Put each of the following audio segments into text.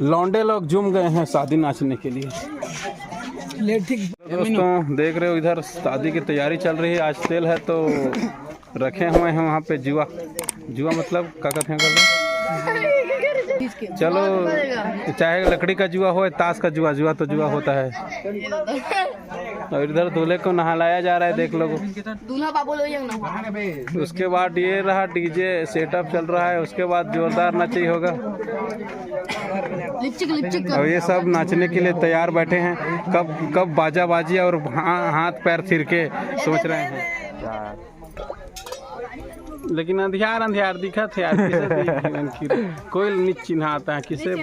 लौंडे लोग जुम गए हैं शादी नाचने के लिए। दोस्तों देख रहे हो इधर शादी की तैयारी चल रही है। आज तेल है तो रखे हुए हैं वहाँ पे जुआ। जुआ मतलब क्या कहते हैं चलो, चाहे लकड़ी का जुआ हो ताश का जुआ, जुआ तो जुआ होता है। और इधर दूल्हे को नहलाया जा रहा है, देख लो। उसके बाद ये रहा डीजे सेटअप चल रहा है। उसके बाद जोरदार नाच ही होगा। और ये सब नाचने के लिए तैयार बैठे हैं। कब बाजा बाजी और हाथ पैर थिर के सोच रहे हैं। लेकिन अंधियार अंधियार दिखा थे यार। कोई नहीं चिन्ह आता है किसे।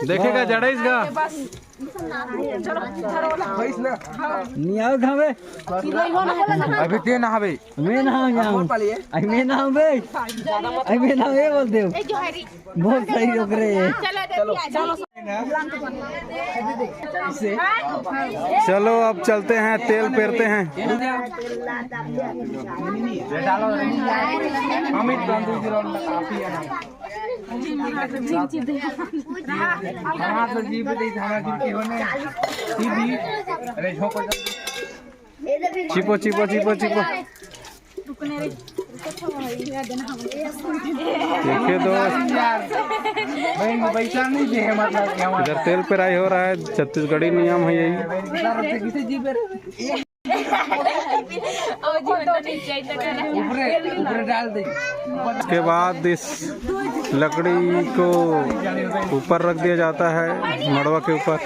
देखेगा जड़ा इसका अभी ते ना हवे मैं ना बोलते हो बहुत सही रोक रहे हैं। चलो अब चलते हैं, तेल पेरते हैं। चिपो चिपो चिपो चिपो देखिए दोस्त, इधर तेल पेराई हो रहा है। छत्तीसगढ़ी नियम है यही। उसके बाद इस लकड़ी को ऊपर रख दिया जाता है मड़वा के ऊपर।